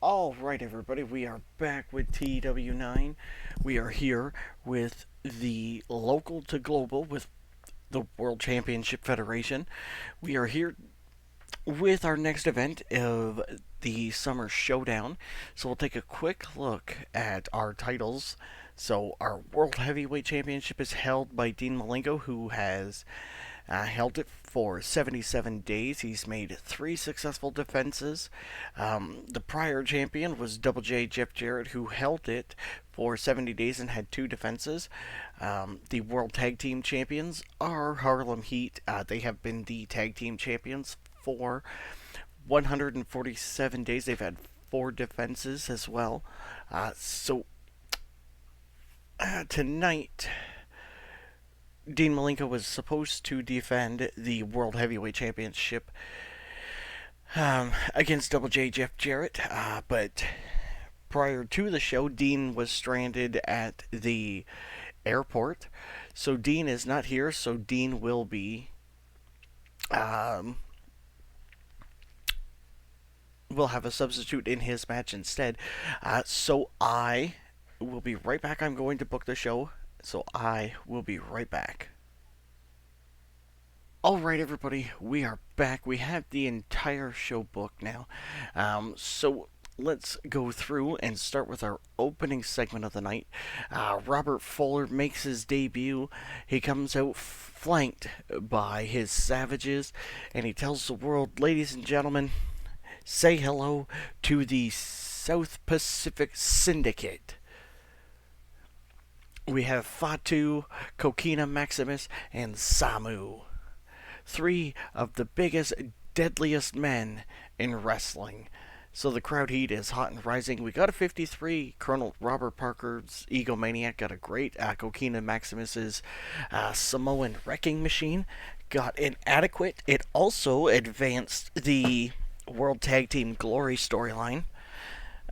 Alright, everybody, we are back with TEW9. We are here with the local to global with the World Championship Federation. We are here with our next event of the Summer Showdown. So we'll take a quick look at our titles. So our World Heavyweight Championship is held by Dean Malenko, who has held it for 77 days. He's made 3 successful defenses. The prior champion was Double J Jeff Jarrett, who held it for 70 days and had 2 defenses. The World Tag Team Champions are Harlem Heat. They have been the Tag Team Champions for 147 days. They've had 4 defenses as well. Tonight, Dean Malenko was supposed to defend the World Heavyweight Championship against Double J Jeff Jarrett, but prior to the show, Dean was stranded at the airport. So Dean is not here, so Dean will be will have a substitute in his match instead. So I will be right back. I'm going to book the show, so I will be right back. Alright, everybody, we are back. We have the entire show booked now. So let's go through and start with our opening segment of the night. Robert Fuller makes his debut. He comes out flanked by his savages, and he tells the world, ladies and gentlemen, say hello to the South Pacific Syndicate. We have Fatu, Coquina Maximus, and Samu. 3 of the biggest, deadliest men in wrestling. So the crowd heat is hot and rising. We got a 53. Colonel Robert Parker's Egomaniac got a great. Coquina Maximus's Samoan Wrecking Machine got an adequate. It also advanced the World Tag Team Glory storyline.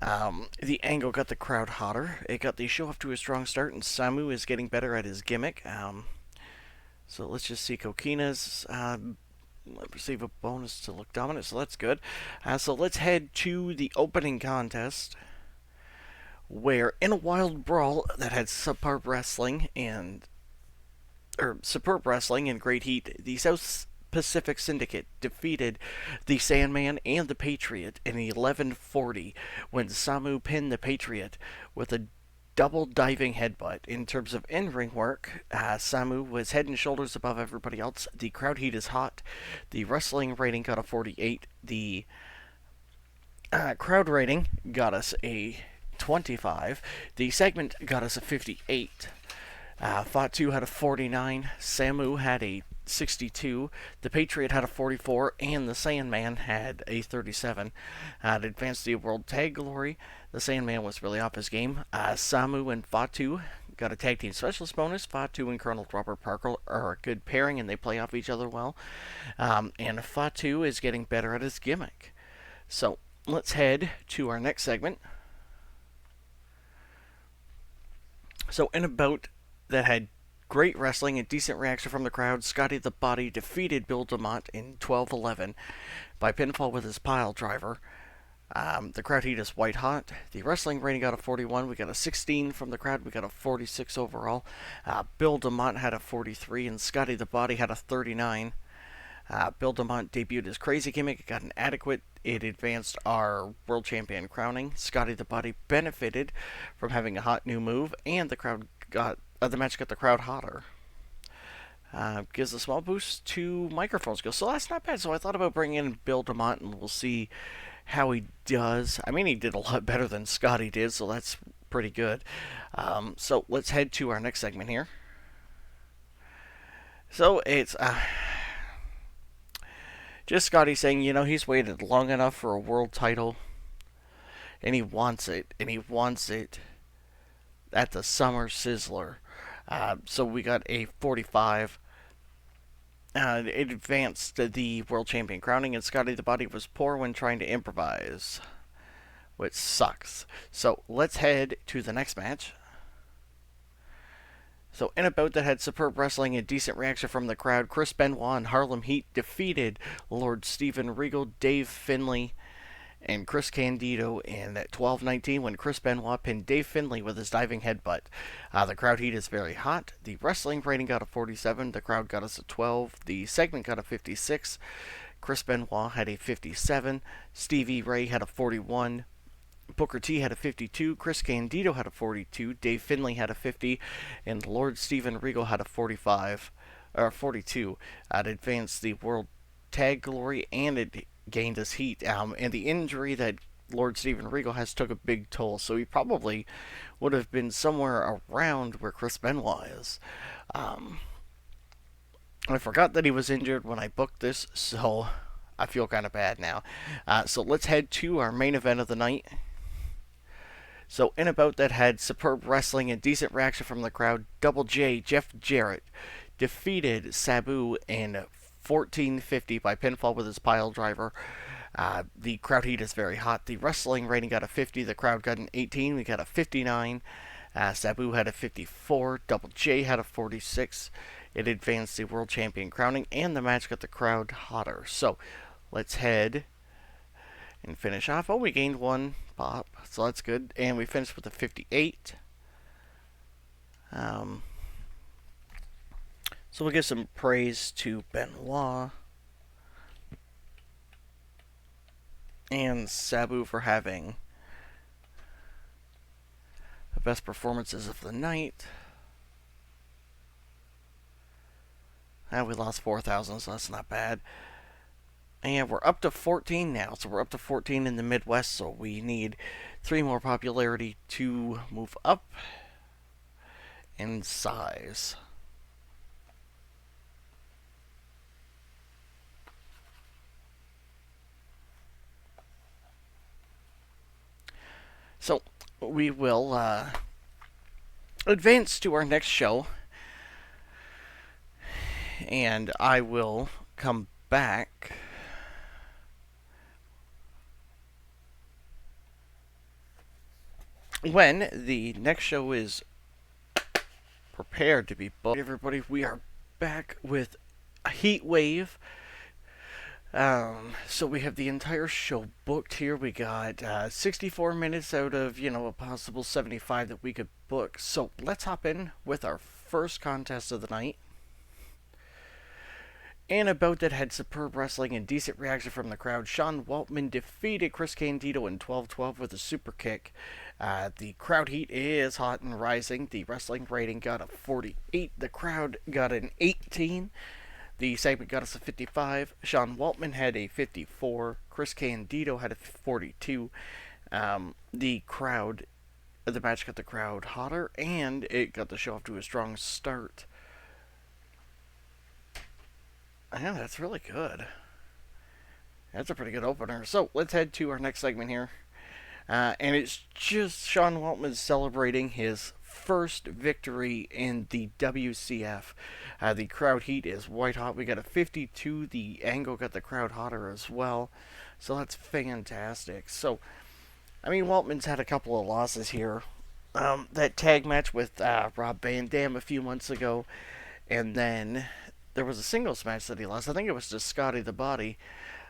The angle got the crowd hotter. It got the show off to a strong start, and Samu is getting better at his gimmick. So let's just see. Coquina's receive a bonus to look dominant, so that's good. So let's head to the opening contest, where in a wild brawl that had superb wrestling and great heat, the South Pacific Syndicate defeated the Sandman and the Patriot in 11:40 when Samu pinned the Patriot with a double diving headbutt. In terms of in-ring work, Samu was head and shoulders above everybody else. The crowd heat is hot. The wrestling rating got a 48. The crowd rating got us a 25. The segment got us a 58. Fatu had a 49. Samu had a 62. The Patriot had a 44, and the Sandman had a 37. To advance the World Tag Glory, the Sandman was really off his game. Samu and Fatu got a tag team specialist bonus. Fatu and Colonel Robert Parker are a good pairing, and they play off each other well. And Fatu is getting better at his gimmick. So let's head to our next segment. So in a bout that had great wrestling and decent reaction from the crowd, Scotty the Body defeated Bill DeMott in 12:11 by pinfall with his pile driver. The crowd heat is white hot. The wrestling rating got a 41. We got a 16 from the crowd. We got a 46 overall. Bill DeMott had a 43, and Scotty the Body had a 39. Bill DeMott debuted his crazy gimmick. It got an adequate. It advanced our world champion crowning. Scotty the Body benefited from having a hot new move, and the match got the crowd hotter. Gives a small boost to microphone skills, so that's not bad. So I thought about bringing in Bill DeMott, and we'll see how he does. I mean, he did a lot better than Scotty did, so that's pretty good. So let's head to our next segment here. So it's just Scotty saying, he's waited long enough for a world title, and he wants it, at the Summer Sizzler. So we got a 45. It advanced the world champion crowning, and Scotty the Body was poor when trying to improvise, which sucks. So let's head to the next match. So in a bout that had superb wrestling and decent reaction from the crowd, Chris Benoit and Harlem Heat defeated Lord Steven Regal, Dave Finlay, and Chris Candido in at 12:19 when Chris Benoit pinned Dave Finlay with his diving headbutt. The crowd heat is very hot. The wrestling rating got a 47. The crowd got us a 12. The segment got a 56. Chris Benoit had a 57. Stevie Ray had a 41. Booker T had a 52, Chris Candido had a 42, Dave Finlay had a 50, and Lord Steven Regal had a 45, or 42. It advanced the World Tag Glory, and it gained us heat. And the injury that Lord Steven Regal has took a big toll, so he probably would have been somewhere around where Chris Benoit is. I forgot that he was injured when I booked this, so I feel kind of bad now. So let's head to our main event of the night. So in a bout that had superb wrestling and decent reaction from the crowd, Double J, Jeff Jarrett, defeated Sabu in 14:50 by pinfall with his pile driver. The crowd heat is very hot. The wrestling rating got a 50. The crowd got an 18. We got a 59. Sabu had a 54. Double J had a 46. It advanced the world champion crowning, and the match got the crowd hotter. So let's head and finish off. Oh, we gained one pop, so that's good. And we finished with a 58. So we'll give some praise to Benoit and Sabu for having the best performances of the night. We lost 4,000, so that's not bad. And we're up to 14 now, so we're up to 14 in the Midwest, so we need 3 more popularity to move up in size. So we will advance to our next show, and I will come back when the next show is prepared to be booked. Everybody, we are back with a heat wave. So we have the entire show booked here. We got 64 minutes out of, a possible 75 that we could book. So let's hop in with our first contest of the night. In a bout that had superb wrestling and decent reaction from the crowd, Sean Waltman defeated Chris Candido in 12-12 with a super kick. The crowd heat is hot and rising. The wrestling rating got a 48. The crowd got an 18. The segment got us a 55. Sean Waltman had a 54. Chris Candido had a 42. The match got the crowd hotter, and it got the show off to a strong start. Yeah, that's really good. That's a pretty good opener. So let's head to our next segment here. And it's just Sean Waltman celebrating his first victory in the WCF. The crowd heat is white hot. We got a 52. The angle got the crowd hotter as well. So that's fantastic. So, Waltman's had a couple of losses here. That tag match with Rob Van Dam a few months ago. And then there was a singles match that he lost. I think it was to Scotty the Body.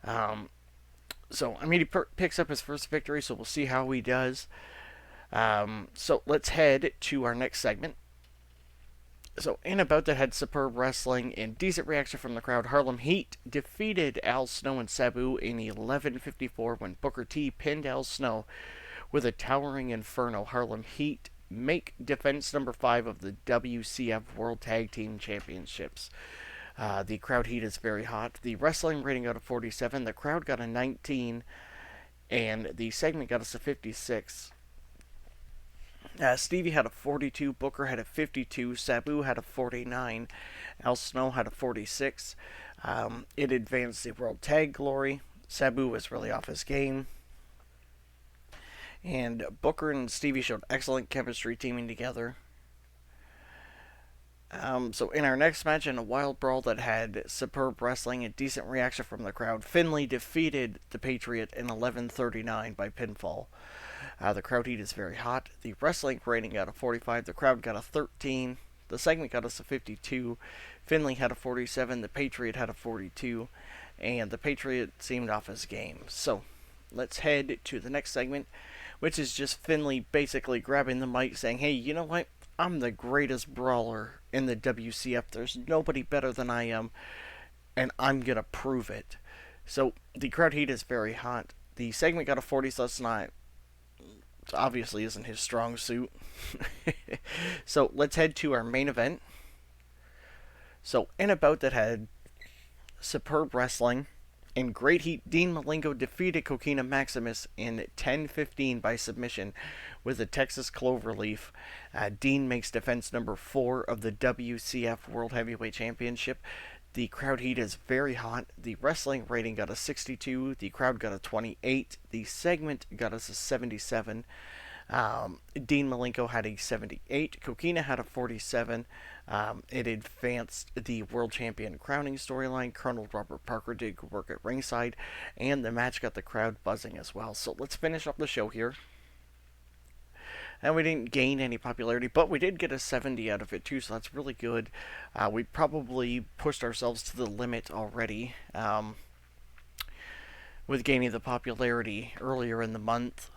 He picks up his first victory, so we'll see how he does. So let's head to our next segment. So in a bout that had superb wrestling and decent reaction from the crowd, Harlem Heat defeated Al Snow and Sabu in 11:54 when Booker T pinned Al Snow with a towering inferno. Harlem Heat make defense number 5 of the WCF World Tag Team Championships. The crowd heat is very hot. The wrestling rating got a 47. The crowd got a 19. And the segment got us a 56. Stevie had a 42. Booker had a 52. Sabu had a 49. Al Snow had a 46. It advanced the World Tag Glory. Sabu was really off his game. And Booker and Stevie showed excellent chemistry teaming together. So in our next match, in a wild brawl that had superb wrestling and decent reaction from the crowd, Finlay defeated the Patriot in 11:39 by pinfall. The crowd heat is very hot. The wrestling rating got a 45. The crowd got a 13. The segment got us a 52. Finlay had a 47. The Patriot had a 42. And the Patriot seemed off his game. So let's head to the next segment, which is just Finlay basically grabbing the mic saying, hey, you know what? I'm the greatest brawler in the WCF. There's nobody better than I am, and I'm going to prove it. So the crowd heat is very hot. The segment got a 40, so that's not, obviously isn't his strong suit. So let's head to our main event. So in a bout that had superb wrestling and great heat, Dean Malenko defeated Coquina Maximus in 10-15 by submission with a Texas Cloverleaf. Dean makes defense number 4 of the WCF World Heavyweight Championship. The crowd heat is very hot. The wrestling rating got a 62. The crowd got a 28. The segment got us a 77. Dean Malenko had a 78. Coquina had a 47. It advanced the world champion crowning storyline. Colonel Robert Parker did good work at ringside, and the match got the crowd buzzing as well. So let's finish up the show here. And we didn't gain any popularity, but we did get a 70 out of it too, so that's really good. We probably pushed ourselves to the limit already with gaining the popularity earlier in the month.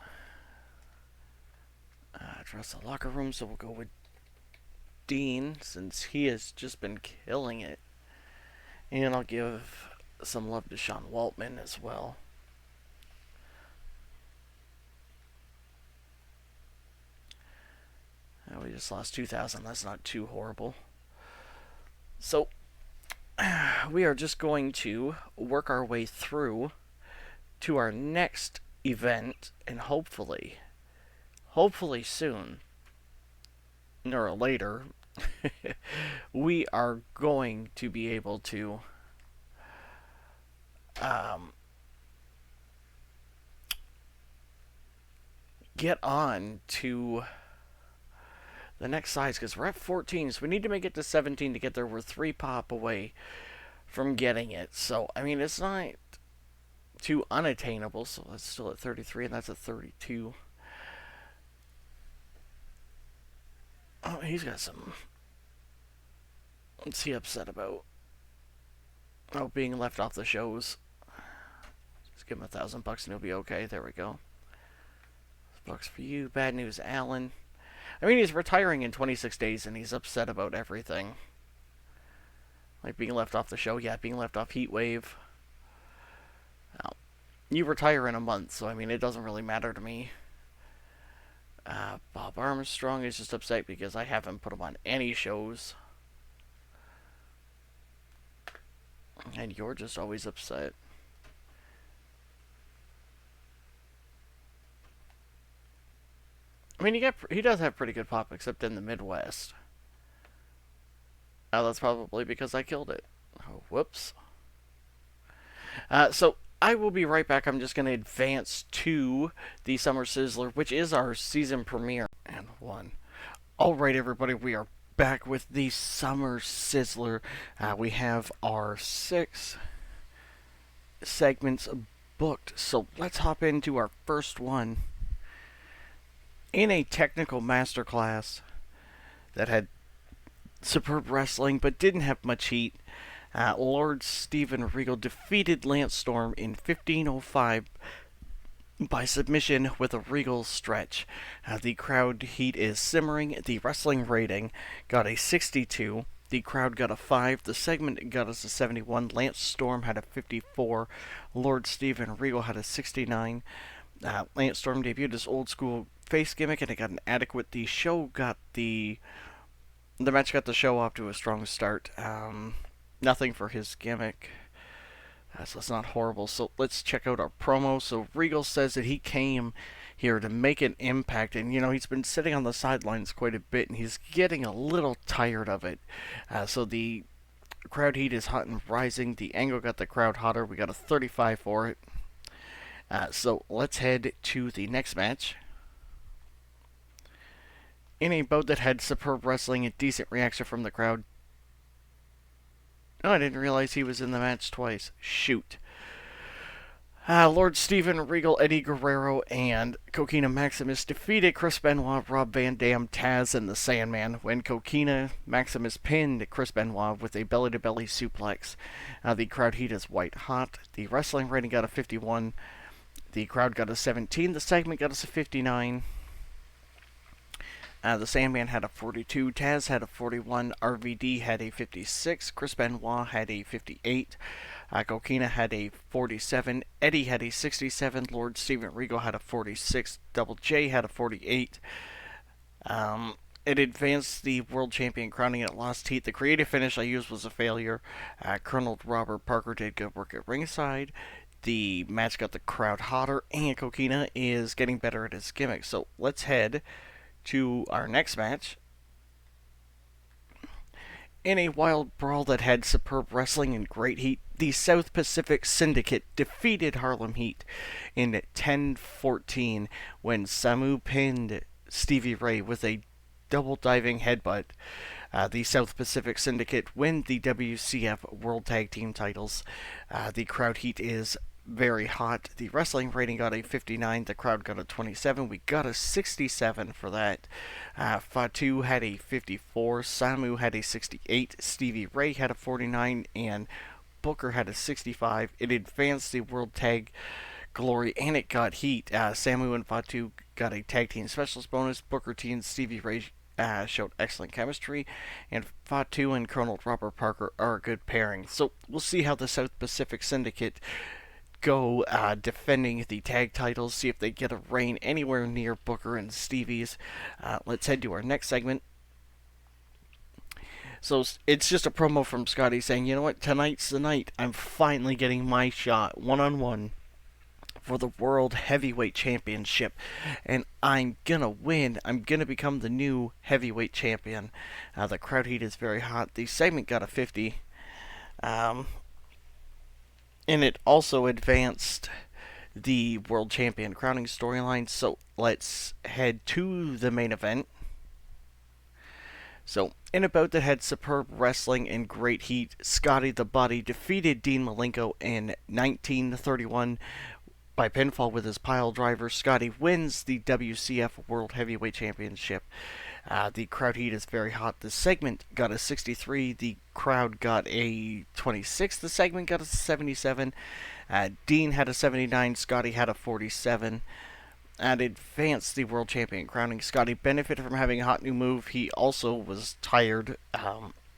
Address the locker room, so we'll go with Dean, since he has just been killing it. And I'll give some love to Sean Waltman as well. We just lost 2,000. That's not too horrible. So, we are just going to work our way through to our next event, and hopefully soon, or later, we are going to be able to get on to the next size, because we're at 14, so we need to make it to 17 to get there. We're 3 pop away from getting it, so I mean, it's not too unattainable. So that's still at 33, and that's at 32. Oh, he's got some. What's he upset about? Oh, being left off the shows. Just give him $1,000 and he'll be okay. There we go. $1,000 for you. Bad news, Alan. I mean, he's retiring in 26 days, and he's upset about everything. Like being left off the show. Yeah, being left off Heatwave. Now, you retire in a month, so I mean, it doesn't really matter to me. Bob Armstrong is just upset because I haven't put him on any shows. And you're just always upset. I mean, he does have pretty good pop, except in the Midwest. That's probably because I killed it. Oh, whoops. So, I will be right back. I'm just going to advance to the Summer Sizzler, which is our season premiere. And 1. Alright, everybody, we are back with the Summer Sizzler. We have our 6 segments booked. So, let's hop into our first one. In a technical masterclass that had superb wrestling but didn't have much heat, Lord Steven Regal defeated Lance Storm in 15:05 by submission with a Regal stretch. The crowd heat is simmering. The wrestling rating got a 62. The crowd got a 5. The segment got us a 71. Lance Storm had a 54. Lord Steven Regal had a 69. Lance Storm debuted his old school face gimmick, and it got an adequate. The match got the show off to a strong start. Nothing for his gimmick, so it's not horrible. So let's check out our promo. So Regal says that he came here to make an impact, and he's been sitting on the sidelines quite a bit, and he's getting a little tired of it. So the crowd heat is hot and rising. The angle got the crowd hotter. We got a 35 for it. So let's head to the next match. In a bout that had superb wrestling and decent reaction from the crowd. Oh, I didn't realize he was in the match twice. Shoot. Lord Steven Regal, Eddie Guerrero, and Coquina Maximus defeated Chris Benoit, Rob Van Dam, Taz, and the Sandman when Coquina Maximus pinned Chris Benoit with a belly-to-belly suplex. The crowd heat is white hot. The wrestling rating got a 51. The crowd got a 17. The segment got us a 59. The Sandman had a 42, Taz had a 41, RVD had a 56, Chris Benoit had a 58, Coquina had a 47, Eddie had a 67, Lord Steven Regal had a 46, Double J had a 48. It advanced the world champion crowning at Lost Heat. The creative finish I used was a failure. Colonel Robert Parker did good work at ringside. The match got the crowd hotter, and Coquina is getting better at his gimmick. So let's head to our next match. In a wild brawl that had superb wrestling and great heat, the South Pacific Syndicate defeated Harlem Heat in 10-14 when Samu pinned Stevie Ray with a double diving headbutt. The South Pacific Syndicate win the WCF World Tag Team titles. The crowd heat is very hot. The wrestling rating got a 59. The crowd got a 27. We got a 67 for that. Fatu had a 54. Samu had a 68. Stevie Ray had a 49. And Booker had a 65. It advanced the World Tag Glory, and it got heat. Samu and Fatu got a tag team specialist bonus. Booker T and Stevie Ray showed excellent chemistry, and Fatu and Colonel Robert Parker are a good pairing. So we'll see how the South Pacific Syndicate go defending the tag titles, see if they get a reign anywhere near Booker and Stevie's. Let's head to our next segment. So it's just a promo from Scotty saying, you know what, tonight's the night. I'm finally getting my shot one-on-one for the World Heavyweight Championship, and I'm gonna win. I'm gonna become the new heavyweight champion. The crowd heat is very hot. The segment got a 50. And it also advanced the World Champion crowning storyline. So let's head to the main event. So, in a bout that had superb wrestling and great heat, Scotty the Body defeated Dean Malenko in 1931 by pinfall with his pile driver. Scotty wins the WCF World Heavyweight Championship. The crowd heat is very hot. The segment got a 63. The crowd got a 26. The segment got a 77. Dean had a 79. Scotty had a 47. And advanced the world champion crowning. Scotty benefited from having a hot new move. He also was tired,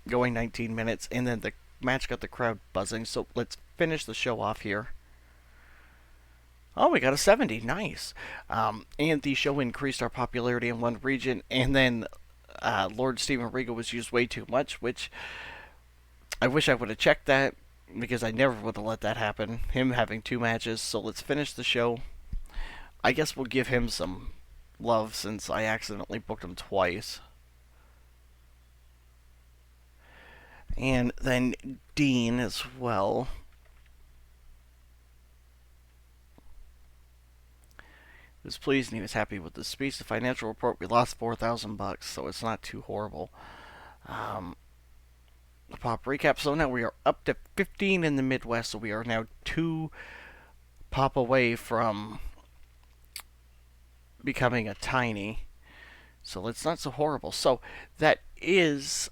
going 19 minutes. And then the match got the crowd buzzing. So let's finish the show off here. Oh, we got a 70. Nice. And the show increased our popularity in one region. And then Lord Steven Regal was used way too much, which I wish I would have checked that, because I never would have let that happen. Him having two matches. So let's finish the show. I guess we'll give him some love since I accidentally booked him twice. And then Dean as well. He was pleased and he was happy with the speech. The financial report, we lost $4,000, so it's not too horrible. The pop recap. So now we are up to 15 in the Midwest, so we are now 2 pop away from becoming a tiny. So it's not so horrible. So that is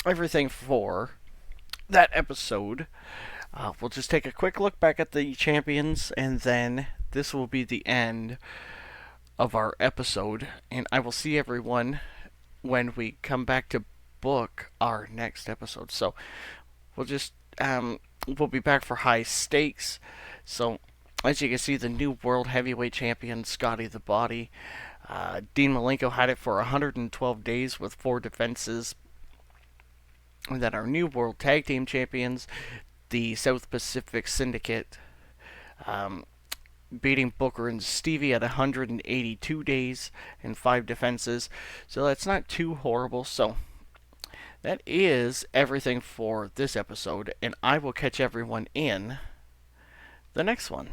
everything for that episode. We'll just take a quick look back at the champions, and then this will be the end of our episode. And I will see everyone when we come back to book our next episode. So we'll just we'll be back for high stakes. So as you can see, the new world heavyweight champion, Scotty the Body. Dean Malenko had it for 112 days with 4 defenses. And then our new world tag team champions, the South Pacific Syndicate, beating Booker and Stevie at 182 days and 5 defenses. So that's not too horrible. So that is everything for this episode, and I will catch everyone in the next one.